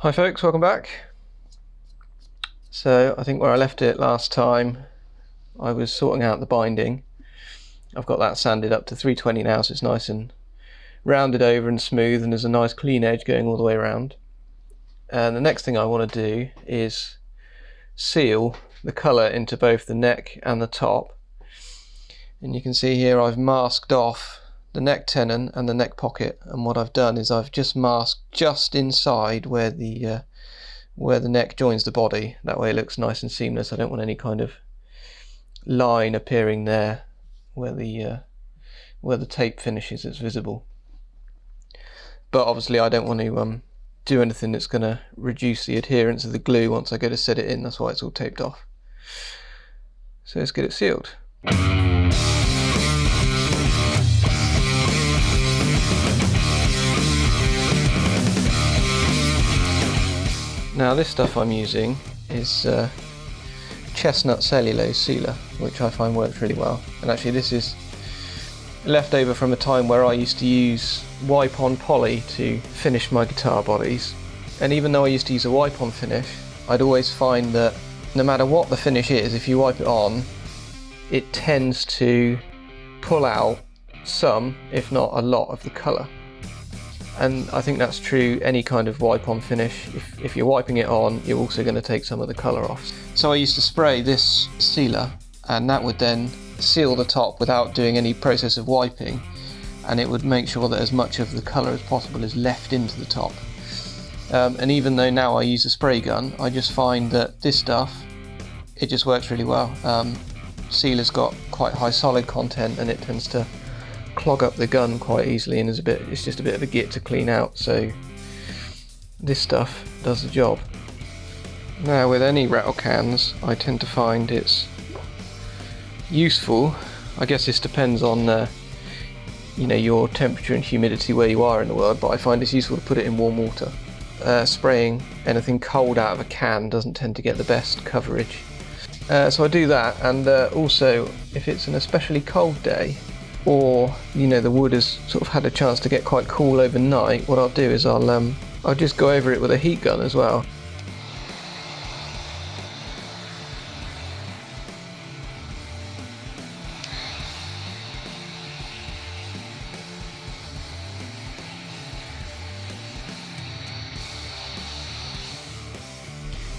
Hi folks, welcome back. So I think where I left it last time, I was sorting out the binding. I've got that sanded up to 320 now, so it's nice and rounded over and smooth, and there's a nice clean edge going all the way around. And the next thing I want to do is seal the colour into both the neck and the top. And you can see here I've masked off the neck tenon and the neck pocket, and what I've done is I've just masked just inside where the neck joins the body. That way it looks nice and seamless. I don't want any kind of line appearing there where the tape finishes. It's visible, but obviously I don't want to do anything that's going to reduce the adherence of the glue once I go to set it in. That's why it's all taped off. So let's get it sealed. Now this stuff I'm using is chestnut cellulose sealer, which I find works really well. And actually this is left over from a time where I used to use wipe-on poly to finish my guitar bodies. And even though I used to use a wipe-on finish, I'd always find that no matter what the finish is, if you wipe it on, it tends to pull out some, if not a lot, of the colour. And I think that's true any kind of wipe-on finish. If you're wiping it on, you're also going to take some of the colour off. So I used to spray this sealer, and that would then seal the top without doing any process of wiping, and it would make sure that as much of the colour as possible is left into the top. And even though now I use a spray gun, I just find that this stuff, it just works really well. Sealer's got quite high solid content, and it tends to clog up the gun quite easily, and it's just a bit of a git to clean out, so this stuff does the job. Now with any rattle cans, I tend to find it's useful, I guess this depends on your temperature and humidity where you are in the world, but I find it's useful to put it in warm water. Spraying anything cold out of a can doesn't tend to get the best coverage. So I do that, and also if it's an especially cold day, or the wood has sort of had a chance to get quite cool overnight, what I'll do is I'll just go over it with a heat gun as well.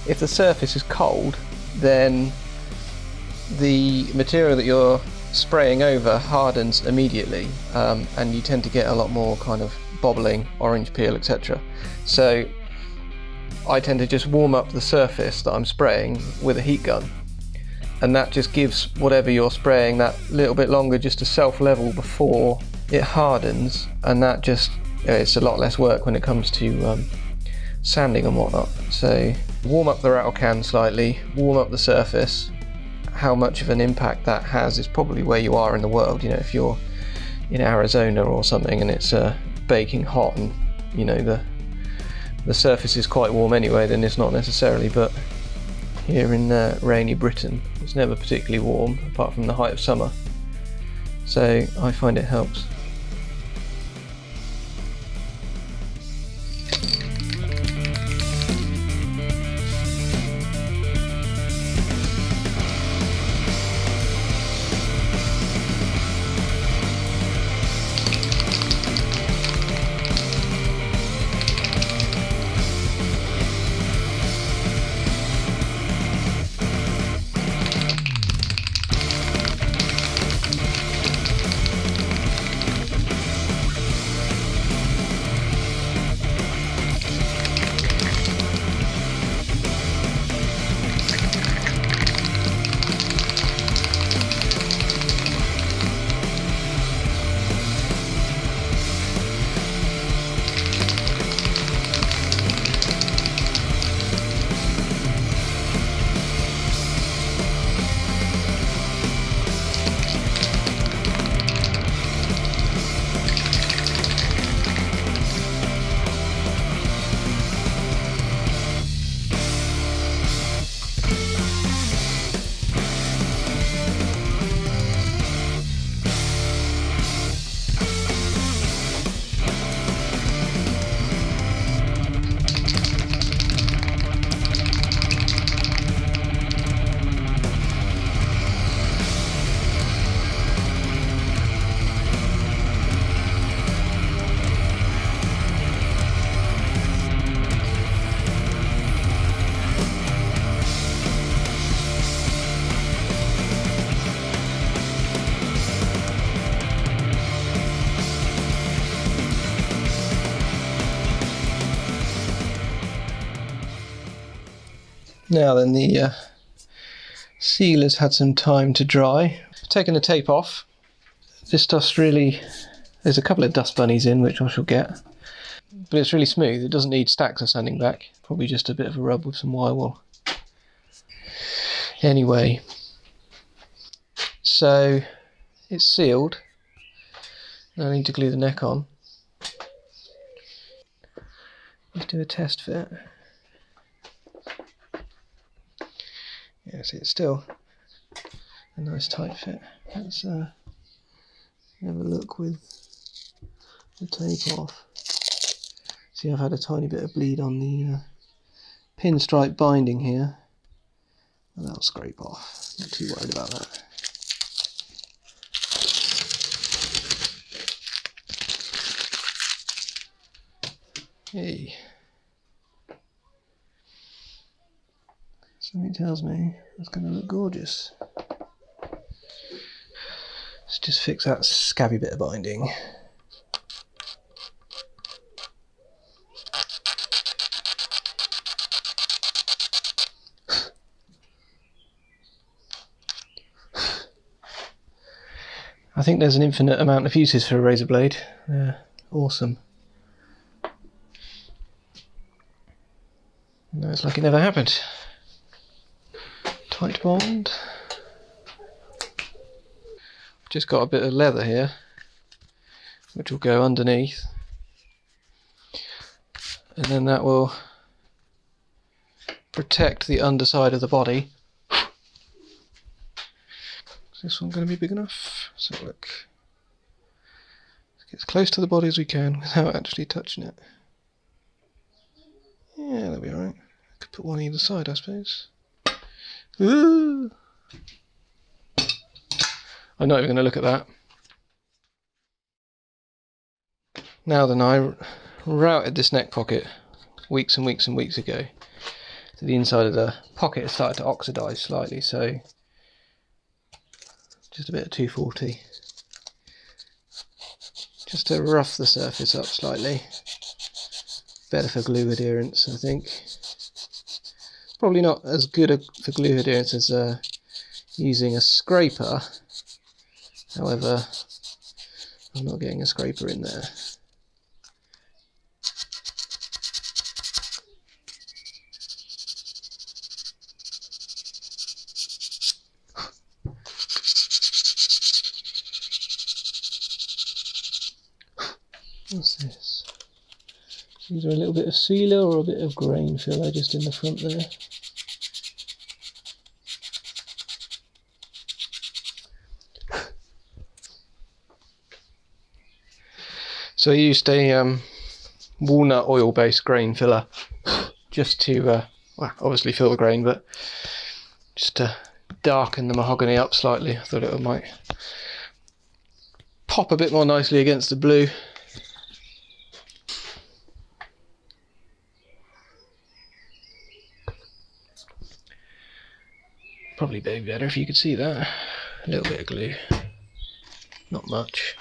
If the surface is cold, then the material that you're spraying over hardens immediately, and you tend to get a lot more kind of bobbling, orange peel, etc. So I tend to just warm up the surface that I'm spraying with a heat gun, and that just gives whatever you're spraying that little bit longer just to self-level before it hardens, and that just it's a lot less work when it comes to sanding and whatnot. So warm up the rattle can slightly, warm up the surface. How much of an impact that has is probably where you are in the world. If you're in Arizona or something and it's baking hot, and the surface is quite warm anyway, then it's not necessarily. But here in rainy Britain, it's never particularly warm apart from the height of summer, so I find it helps. Now then, the sealer's had some time to dry. Taking the tape off. This stuff's really... There's a couple of dust bunnies in, which I shall get. But it's really smooth. It doesn't need stacks of sanding back. Probably just a bit of a rub with some wire wool. Anyway, so it's sealed. Now I need to glue the neck on. Let's do a test fit. Yeah, see, it's still a nice tight fit. Let's have a look with the tape off. See, I've had a tiny bit of bleed on the pinstripe binding here. And that'll scrape off. Not too worried about that. Hey. Something tells me that's going to look gorgeous. Let's just fix that scabby bit of binding. I think there's an infinite amount of uses for a razor blade. They're awesome. No, it's like it never happened. Tight bond. Just got a bit of leather here, which will go underneath, and then that will protect the underside of the body. Is this one going to be big enough? So look, let's get as close to the body as we can without actually touching it. Yeah, that'll be alright. I could put one either side, I suppose. Ooh. I'm not even going to look at that. Now then, I routed this neck pocket weeks and weeks and weeks ago. So the inside of the pocket has started to oxidise slightly, so just a bit of 240. Just to rough the surface up slightly. Better for glue adherence, I think. Probably not as good for glue adherence as using a scraper. However, I'm not getting a scraper in there. What's this? Either a little bit of sealer or a bit of grain filler just in the front there. So I used a walnut oil based grain filler just to, well, obviously fill the grain, but just to darken the mahogany up slightly. I thought it might pop a bit more nicely against the blue. Probably be better if you could see that. A little bit of glue, not much.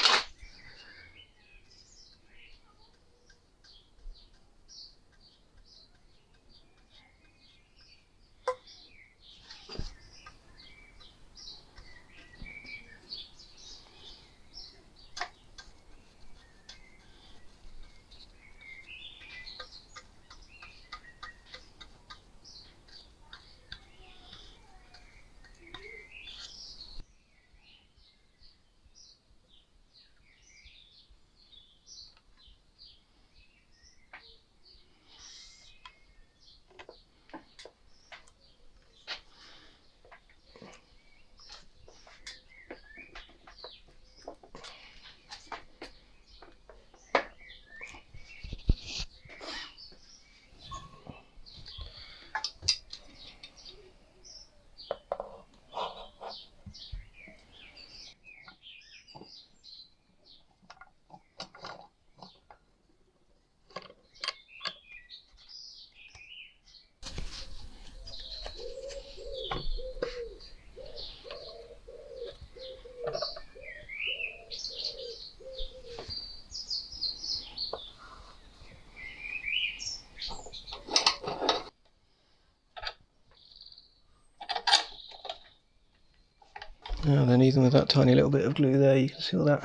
And then even with that tiny little bit of glue there, you can see all that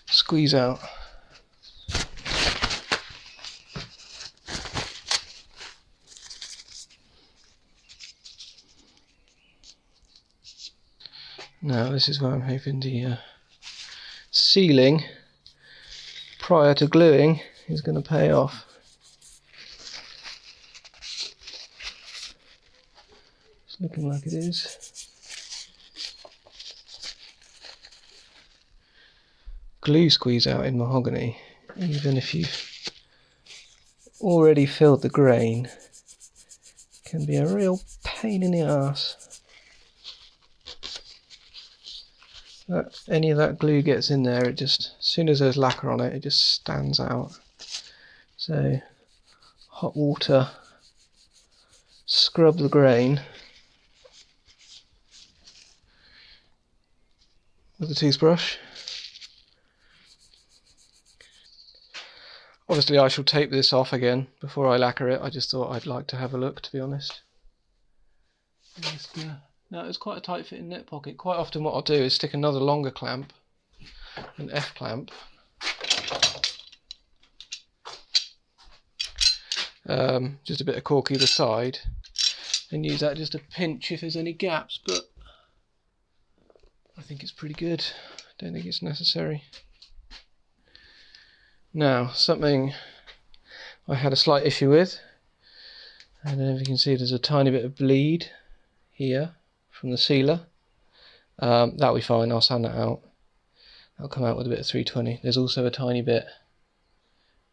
squeeze out. Now this is where I'm hoping the sealing prior to gluing is going to pay off. It's looking like it is. Glue squeeze out in mahogany, even if you've already filled the grain, can be a real pain in the arse. Any of that glue gets in there, it just, as soon as there's lacquer on it, it just stands out. So hot water, scrub the grain with a toothbrush. Obviously I shall tape this off again before I lacquer it. I just thought I'd like to have a look, to be honest. Now it's quite a tight fitting neck pocket. Quite often what I'll do is stick another longer clamp, an F clamp, just a bit of cork either side, and use that just to pinch if there's any gaps, but I think it's pretty good. Don't think it's necessary. Now, something I had a slight issue with, I don't know if you can see there's a tiny bit of bleed here from the sealer. That'll be fine, I'll sand that out. That'll come out with a bit of 320. There's also a tiny bit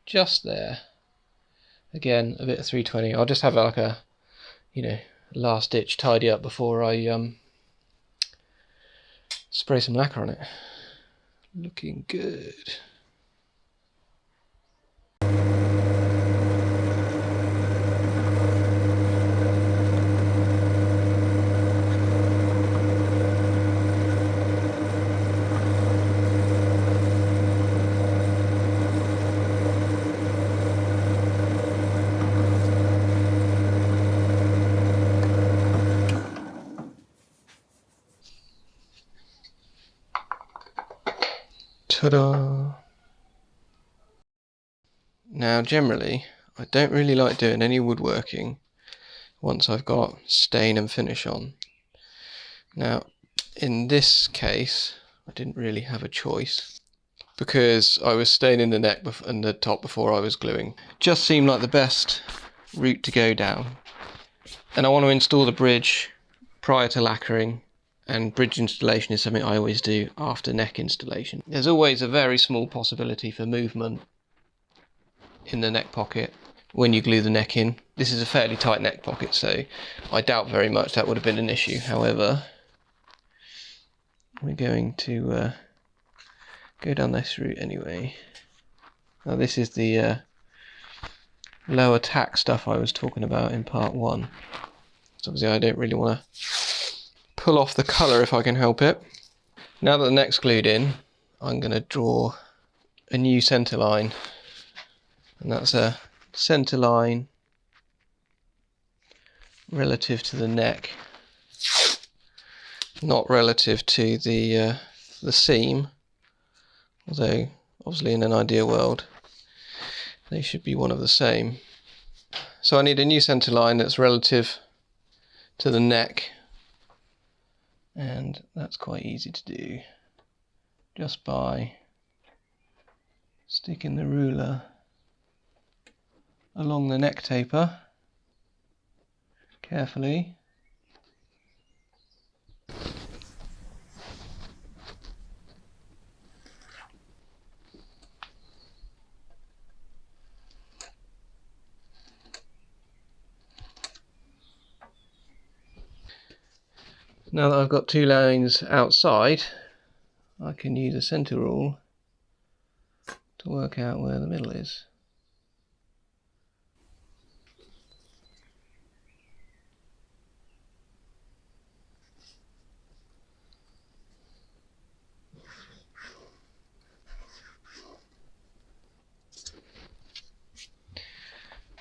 just there. Again, a bit of 320. I'll just have like a, last ditch tidy up before I spray some lacquer on it. Looking good. Ta-da! Now generally I don't really like doing any woodworking once I've got stain and finish on. Now in this case I didn't really have a choice because I was staining the neck and the top before I was gluing. Just seemed like the best route to go down. And I want to install the bridge prior to lacquering. And bridge installation is something I always do after neck installation. There's always a very small possibility for movement in the neck pocket when you glue the neck in. This is a fairly tight neck pocket, so I doubt very much that would have been an issue. However, we're going to go down this route anyway. Now this is the lower tack stuff I was talking about in part 1. So obviously I don't really want to pull off the colour if I can help it. Now that the neck's glued in, I'm going to draw a new centre line, and that's a centre line relative to the neck, not relative to the seam, although obviously in an ideal world they should be one of the same. So I need a new centre line that's relative to the neck. And that's quite easy to do just by sticking the ruler along the neck taper carefully. Now that I've got 2 lines outside, I can use a centre rule to work out where the middle is.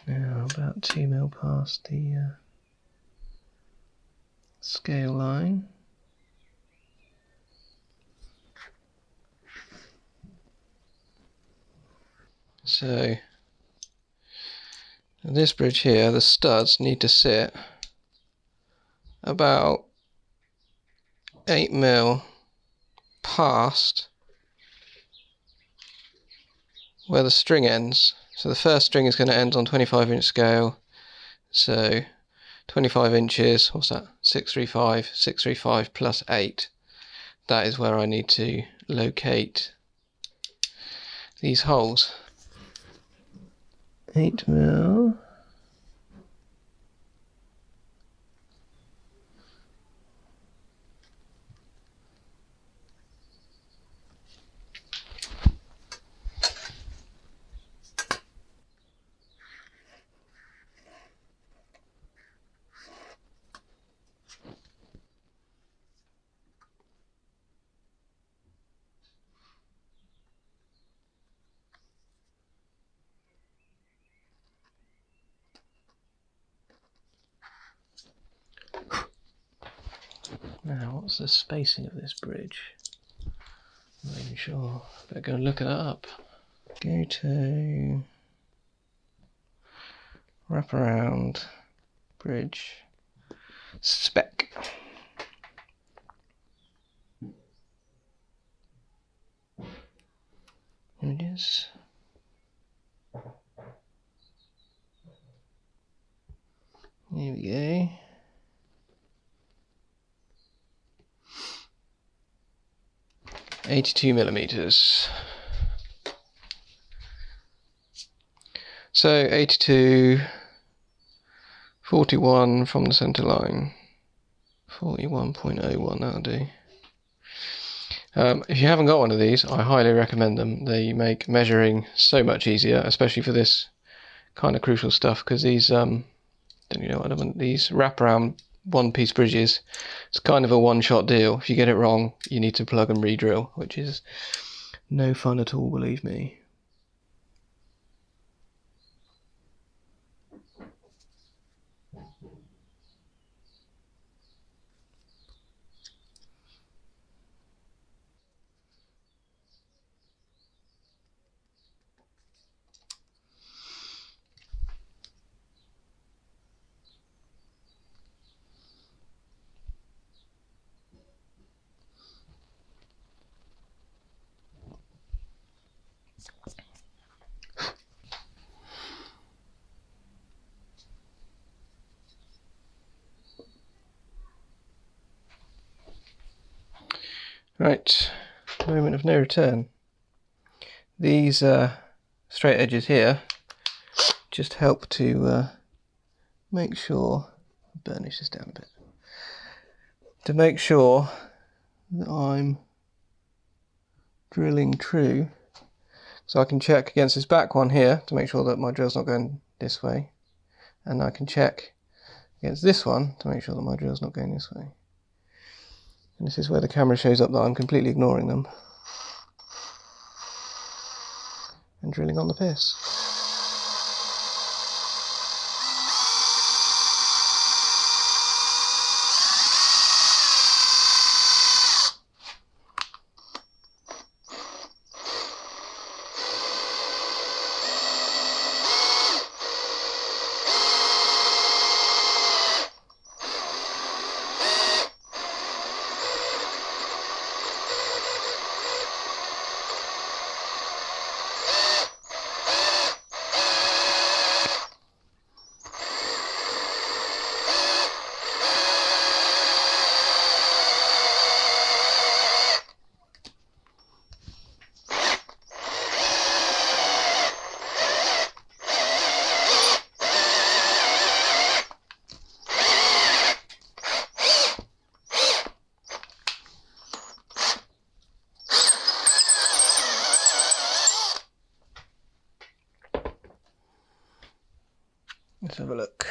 Now about 2 mil past the scale line. So this bridge here, the studs need to sit about 8mm past where the string ends. So the first string is going to end on 25-inch scale, so 25 inches, what's that, 635 plus 8. That is where I need to locate these holes. 8mm. Now, what's the spacing of this bridge? I'm not even sure. Better go and look it up. Go to wraparound bridge spec. Here it is. Here we go. $82mm. So 82, 41 from the centre line, 41.01, that'll do. If you haven't got one of these, I highly recommend them. They make measuring so much easier, especially for this kind of crucial stuff, because these, don't you know what I mean, these wraparound one-piece bridges, it's kind of a one-shot deal. If you get it wrong, you need to plug and re-drill, which is no fun at all, believe me. Right, moment of no return. These straight edges here just help to make sure, burnish this down a bit, to make sure that I'm drilling true. So I can check against this back one here to make sure that my drill's not going this way, and I can check against this one to make sure that my drill's not going this way. And this is where the camera shows up that I'm completely ignoring them and drilling on the piss. Let's have a look.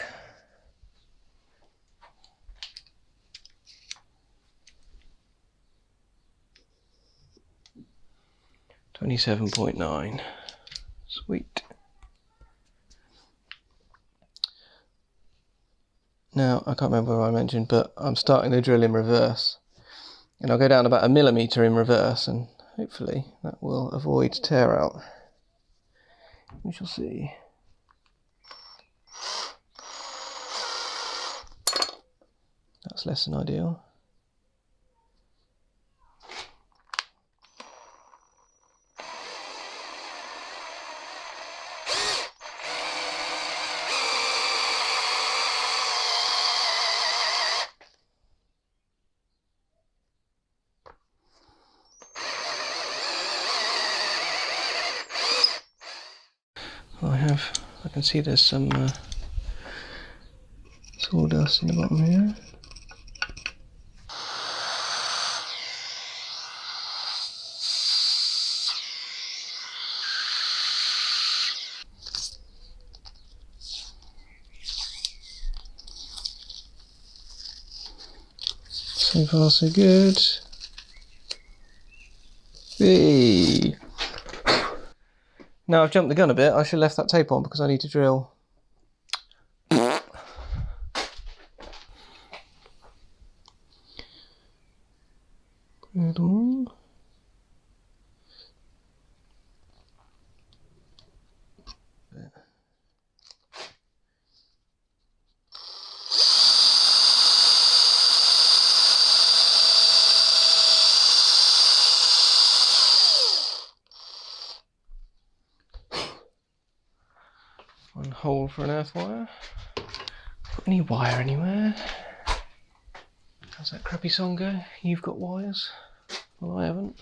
$27.9. Sweet. Now, I can't remember what I mentioned, but I'm starting the drill in reverse. And I'll go down about 1mm in reverse, and hopefully that will avoid tear out. We shall see. That's less than ideal. I can see there's some sawdust in the bottom here. So far so good. Hey. Now I've jumped the gun a bit, I should have left that tape on because I need to drill. Good one. One hole for an earth wire. Got any wire anywhere? How's that crappy song go? You've got wires? Well, I haven't.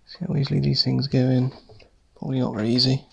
See how easily these things go in. Probably not very easy.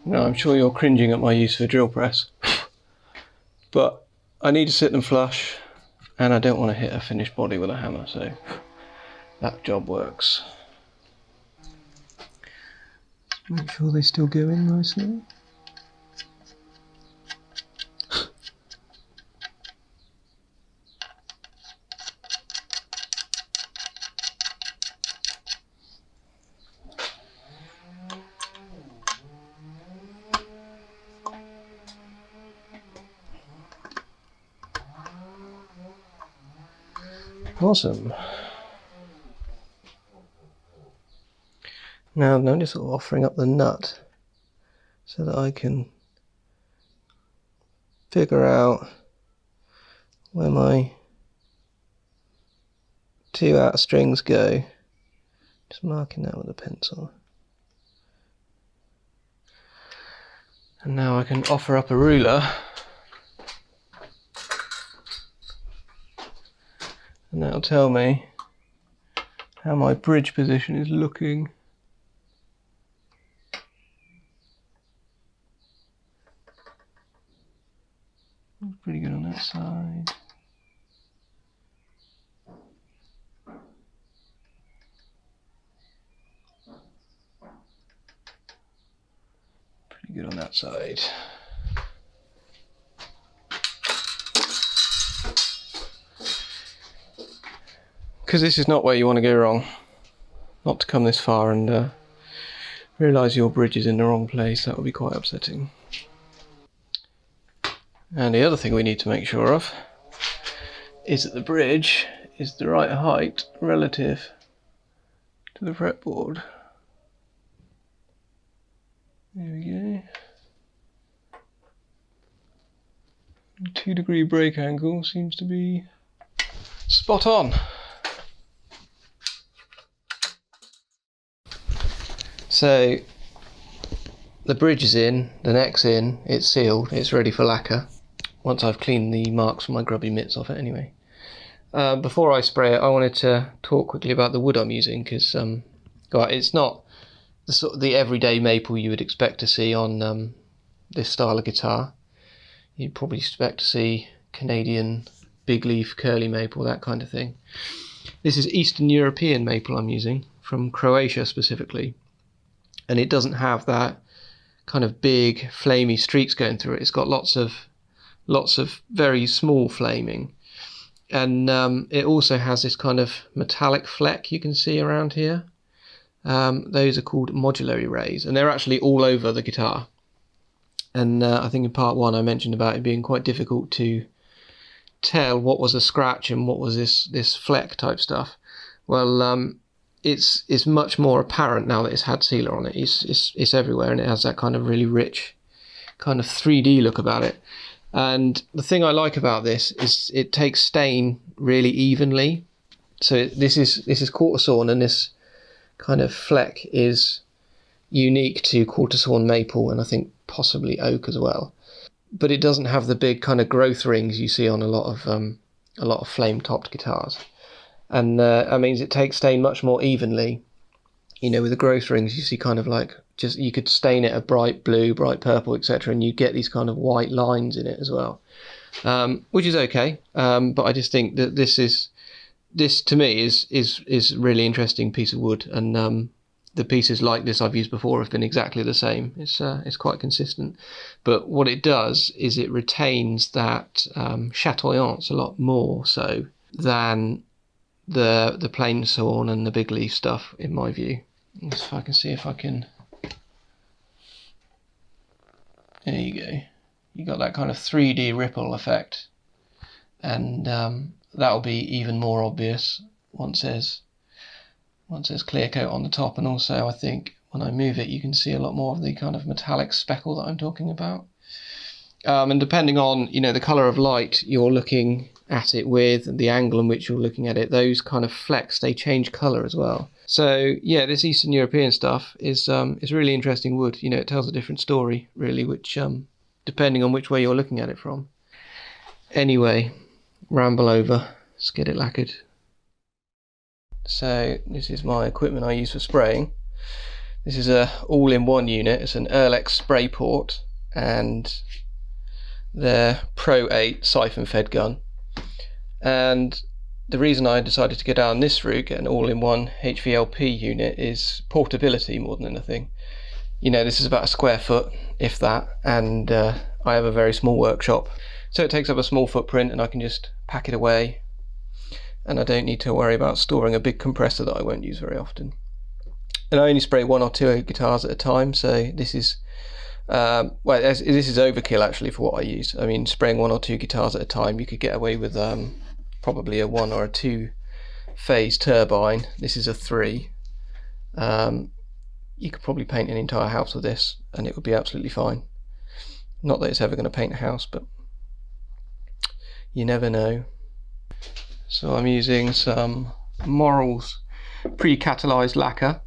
Now I'm sure you're cringing at my use of a drill press, but I need to sit them flush and I don't want to hit a finished body with a hammer, so that job works. Make sure they still go in nicely. Awesome. Now I'm just sort of offering up the nut so that I can figure out where my two outer strings go. Just marking that with a pencil. And now I can offer up a ruler and that'll tell me how my bridge position is looking. Pretty good on that side. Pretty good on that side. Because this is not where you want to go wrong. Not to come this far and Realise your bridge is in the wrong place, that would be quite upsetting. And the other thing we need to make sure of is that the bridge is the right height relative to the fretboard. There we go. 2-degree break angle seems to be spot on. So the bridge is in, the neck's in, it's sealed, it's ready for lacquer. Once I've cleaned the marks from my grubby mitts off it anyway. Before I spray it, I wanted to talk quickly about the wood I'm using, because it's not the sort of the everyday maple you would expect to see on this style of guitar. You'd probably expect to see Canadian big leaf curly maple, that kind of thing. This is Eastern European maple I'm using, from Croatia specifically, and it doesn't have that kind of big flamey streaks going through it. It's got lots of very small flaming, and it also has this kind of metallic fleck you can see around here. Those are called modulary rays, and they're actually all over the guitar. And I think in part 1 I mentioned about it being quite difficult to tell what was a scratch and what was this fleck type stuff. Well, it's much more apparent now that it's had sealer on it. It's everywhere, and it has that kind of really rich kind of 3D look about it. And the thing I like about this is it takes stain really evenly. So this is quarter sawn, and this kind of fleck is unique to quarter sawn maple, and I think possibly oak as well. But it doesn't have the big kind of growth rings you see on a lot of flame topped guitars, and that means it takes stain much more evenly. You know, with the growth rings you see kind of like, just you could stain it a bright blue, bright purple, etc., and you get these kind of white lines in it as well, which is okay. But I just think that this to me is a really interesting piece of wood, and the pieces like this I've used before have been exactly the same. It's quite consistent, but what it does is it retains that chatoyance a lot more so than the plain sawn and the big leaf stuff, in my view. If I can see if I can. There you go. You got that kind of 3D ripple effect, and that'll be even more obvious once there's clear coat on the top, and also I think when I move it you can see a lot more of the kind of metallic speckle that I'm talking about. And depending on, you know, the colour of light you're looking at it with and the angle in which you're looking at it, those kind of flecks, they change colour as well. So yeah, this Eastern European stuff is really interesting wood. You know, it tells a different story really, which depending on which way you're looking at it from. Anyway, ramble over, let's get it lacquered. So this is my equipment I use for spraying. This is a all-in-one unit. It's an Erlex spray port and their Pro 8 siphon fed gun. And the reason I decided to go down this route, get an all-in-one HVLP unit, is portability more than anything. You know, this is about a square foot, if that, and I have a very small workshop, so it takes up a small footprint and I can just pack it away, and I don't need to worry about storing a big compressor that I won't use very often. And I only spray 1 or 2 guitars at a time, so this is this is overkill actually for what I use. I mean, spraying 1 or 2 guitars at a time, you could get away with probably a 1 or a 2 phase turbine. This is a 3. You could probably paint an entire house with this and it would be absolutely fine. Not that it's ever going to paint a house, but you never know. So I'm using some Morals pre-catalyzed lacquer.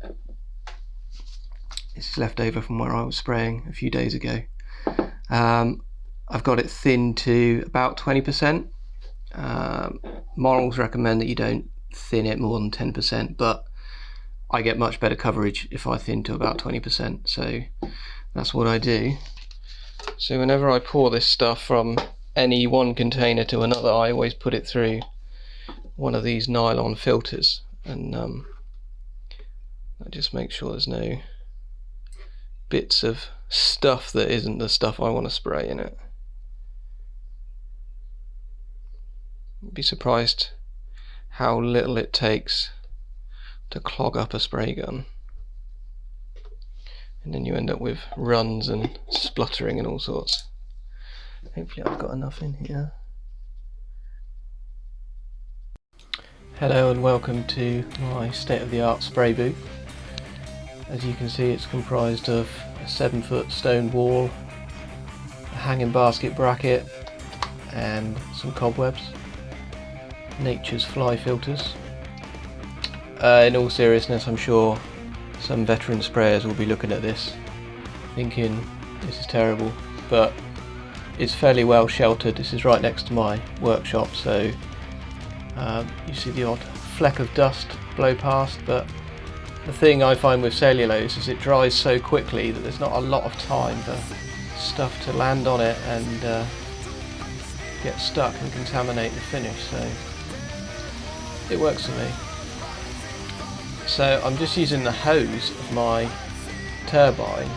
This is left over from where I was spraying a few days ago. I've got it thinned to about 20%. Morals recommend that you don't thin it more than 10%, but I get much better coverage if I thin to about 20%, so that's what I do. So whenever I pour this stuff from any one container to another, I always put it through one of these nylon filters, and I just make sure there's no bits of stuff that isn't the stuff I want to spray in it. You'd be surprised how little it takes to clog up a spray gun. and then you end up with runs and spluttering and all sorts. Hopefully I've got enough in here. Hello and welcome to my state-of-the-art spray booth. As you can see, it's comprised of a 7-foot stone wall, a hanging basket bracket and some cobwebs. Nature's fly filters. In all seriousness, I'm sure some veteran sprayers will be looking at this thinking this is terrible, but it's fairly well sheltered. This is right next to my workshop, so you see the odd fleck of dust blow past, but the thing I find with cellulose is it dries so quickly that there's not a lot of time for stuff to land on it and get stuck and contaminate the finish, so it works for me. So I'm just using the hose of my turbine,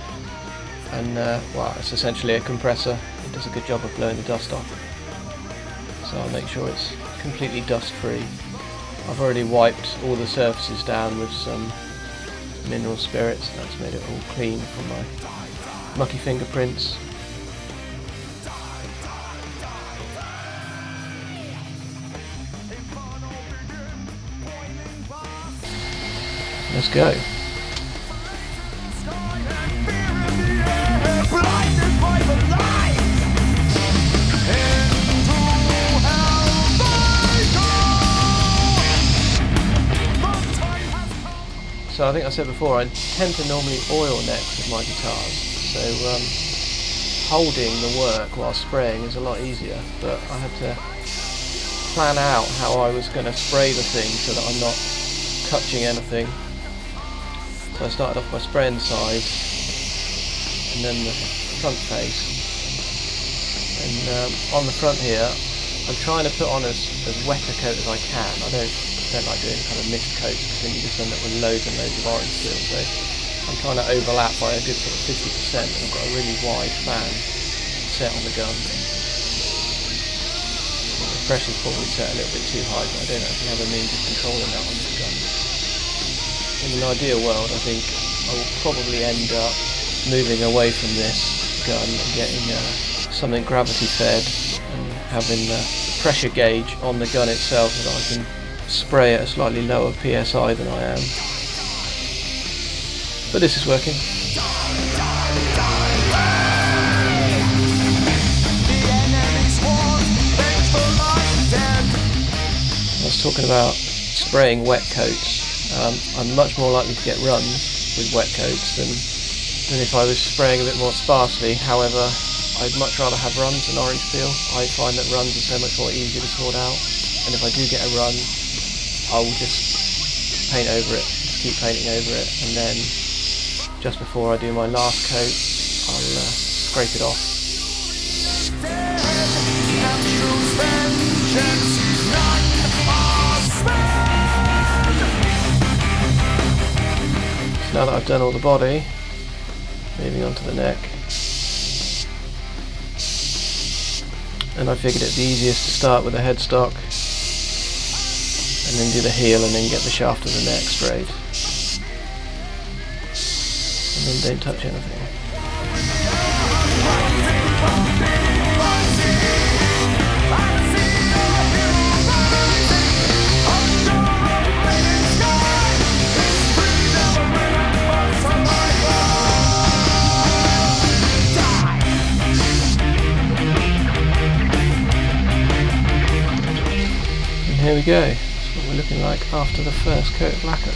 and well, it's essentially a compressor. It does a good job of blowing the dust off, so I'll make sure it's completely dust free. I've already wiped all the surfaces down with some mineral spirits, and that's made it all clean from my mucky fingerprints. Let's go. So I think I said before, I tend to normally oil necks with my guitars, so holding the work while spraying is a lot easier, but I had to plan out how I was going to spray the thing so that I'm not touching anything. So I started off by spraying the sides and then the front face, and on the front here I'm trying to put on as wet a coat as I can. I don't like doing kind of mist coats because then you just end up with loads and loads of orange peel, so I'm trying to overlap by a good sort of 50%, and I've got a really wide fan set on the gun. The pressure's probably set a little bit too high, but I don't actually have a means of controlling that on this gun. In an ideal world, I think I will probably end up moving away from this gun and getting something gravity fed and having the pressure gauge on the gun itself so that I can spray at a slightly lower PSI than I am. But this is working. I was talking about spraying wet coats. I'm much more likely to get runs with wet coats than if I was spraying a bit more sparsely. However, I'd much rather have runs than orange peel. I find that runs are so much more easier to sort out, and if I do get a run, I'll just paint over it, just keep painting over it, and then just before I do my last coat, I'll scrape it off. So now that I've done all the body, moving on to the neck, and I figured it'd be easiest to start with a headstock and then do the heel and then get the shaft of the neck sprayed, and then don't touch anything. And here we go. That's what we're looking like after the first coat of lacquer.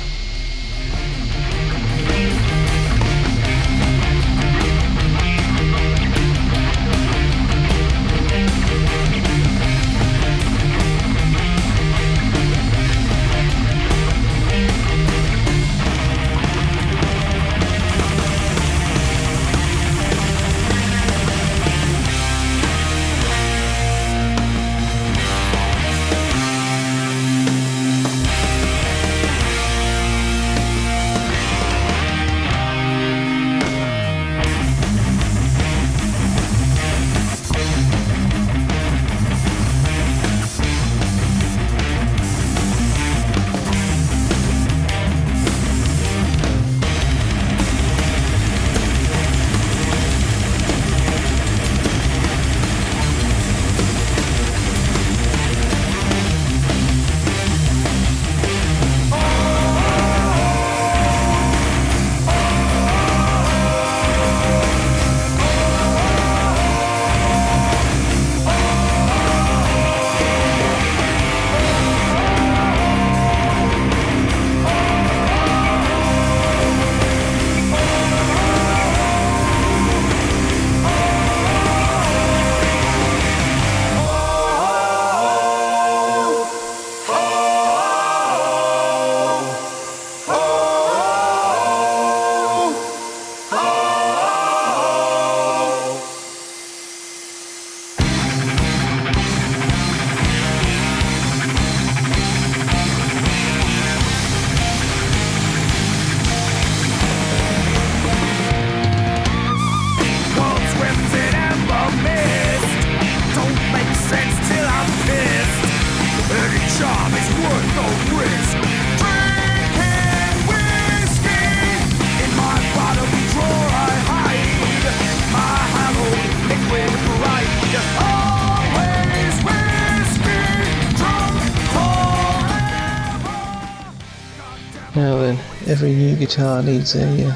every new guitar needs a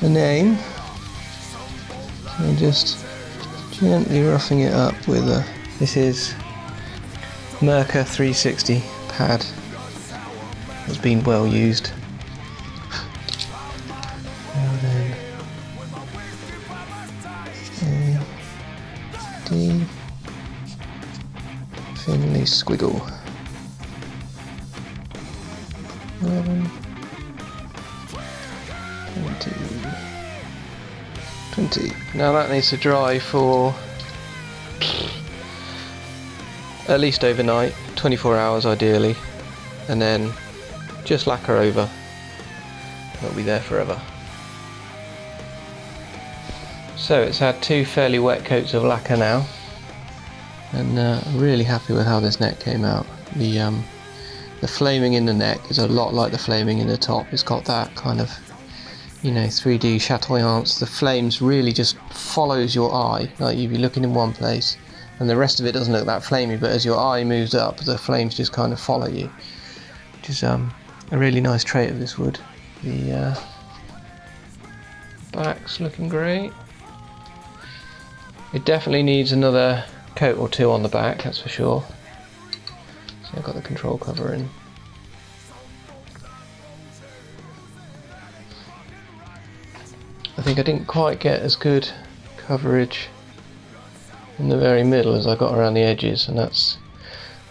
name. So I'm just gently roughing it up with a... This is Merca 360 pad. It's been well used. Now then, A, D, Finley squiggle. 11, 20. Now that needs to dry for at least overnight, 24 hours ideally, and then just lacquer over. It'll be there forever. So it's had 2 fairly wet coats of lacquer now, and I'm really happy with how this neck came out. The flaming in the neck is a lot like the flaming in the top. It's got that kind of, you know, 3D chatoyance. The flames really just follows your eye, like you'd be looking in one place and the rest of it doesn't look that flamey, but as your eye moves up the flames just kind of follow you, which is a really nice trait of this wood. The back's looking great. It definitely needs another coat or 2 on the back, that's for sure. So I've got the control cover in. I think I didn't quite get as good coverage in the very middle as I got around the edges, and that's,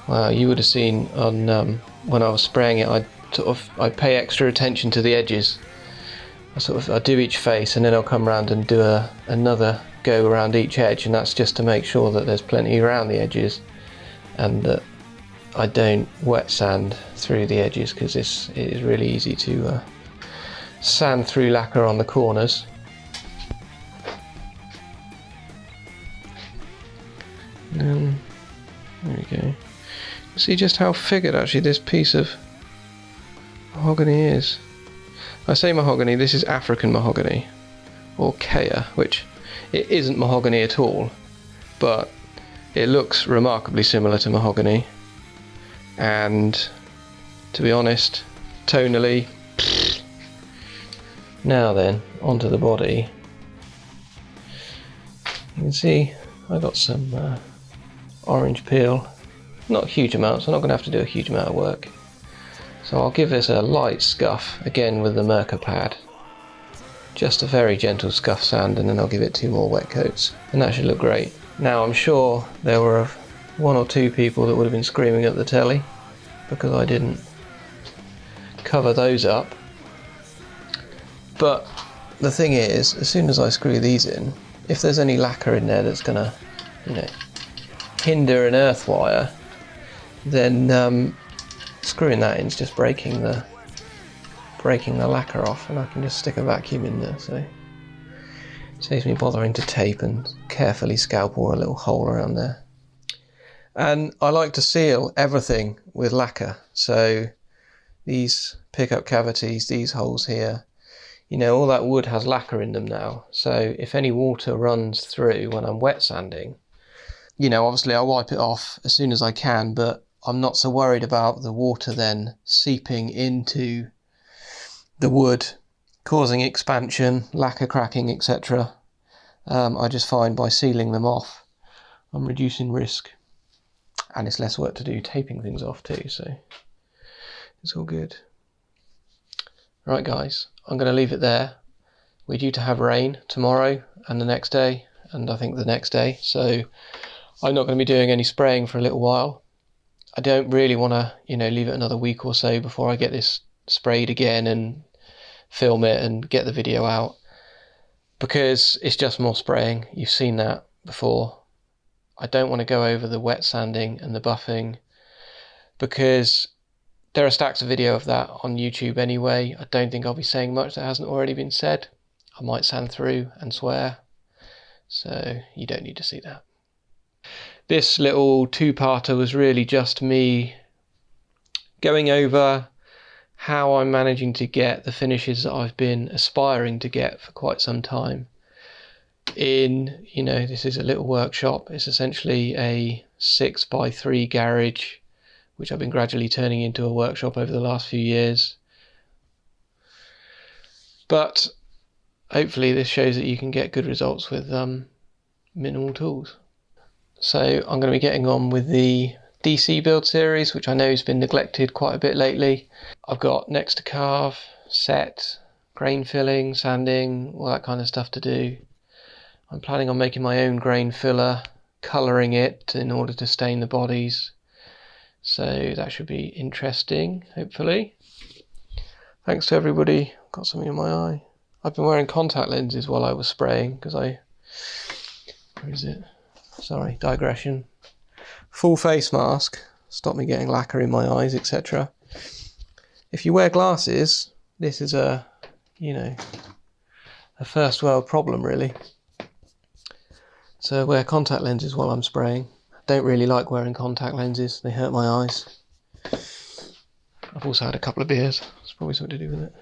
well, you would have seen on when I was spraying it, I pay extra attention to the edges. I do each face and then I'll come around and do another go around each edge, and that's just to make sure that there's plenty around the edges and that I don't wet sand through the edges, because it is really easy to sand through lacquer on the corners. There we go. See just how figured actually this piece of mahogany is. I say mahogany, this is African mahogany, or Kea, which it isn't mahogany at all, but it looks remarkably similar to mahogany, and to be honest, tonally. Now then, onto the body. You can see I got some orange peel, not huge amounts, I'm not going to have to do a huge amount of work. So I'll give this a light scuff, again with the Merca pad. Just a very gentle scuff sand, and then I'll give it 2 more wet coats, and that should look great. Now I'm sure there were 1 or 2 people that would have been screaming at the telly because I didn't cover those up. But the thing is, as soon as I screw these in, if there's any lacquer in there that's gonna, you know, hinder an earth wire, then screwing that in is just breaking the lacquer off, and I can just stick a vacuum in there, so it saves me bothering to tape and carefully scalp a little hole around there. And I like to seal everything with lacquer, so these pickup cavities, these holes here, you know, all that wood has lacquer in them now, so if any water runs through when I'm wet sanding, you know, obviously I'll wipe it off as soon as I can, but I'm not so worried about the water then seeping into the wood, causing expansion, lacquer cracking, etc. I just find by sealing them off, I'm reducing risk, and it's less work to do taping things off too, so it's all good. Right guys, I'm going to leave it there. We're due to have rain tomorrow and the next day, and I think the next day, so I'm not going to be doing any spraying for a little while. I don't really want to, you know, leave it another week or so before I get this sprayed again and film it and get the video out, because it's just more spraying. You've seen that before. I don't want to go over the wet sanding and the buffing, because there are stacks of video of that on YouTube anyway. I don't think I'll be saying much that hasn't already been said. I might sand through and swear, so you don't need to see that. This little 2-parter was really just me going over how I'm managing to get the finishes that I've been aspiring to get for quite some time. In, you know, this is a little workshop. It's essentially a 6x3 garage, which I've been gradually turning into a workshop over the last few years. But hopefully this shows that you can get good results with minimal tools. So I'm going to be getting on with the DC build series, which I know has been neglected quite a bit lately. I've got next to carve, set, grain filling, sanding, all that kind of stuff to do. I'm planning on making my own grain filler, colouring it in order to stain the bodies. So that should be interesting, hopefully. Thanks to everybody. Got something in my eye. I've been wearing contact lenses while I was spraying because where is it? Sorry, digression. Full face mask, stop me getting lacquer in my eyes, etc. If you wear glasses, this is a first world problem really. So I wear contact lenses while I'm spraying. Don't really like wearing contact lenses, they hurt my eyes. I've also had a couple of beers, it's probably something to do with it.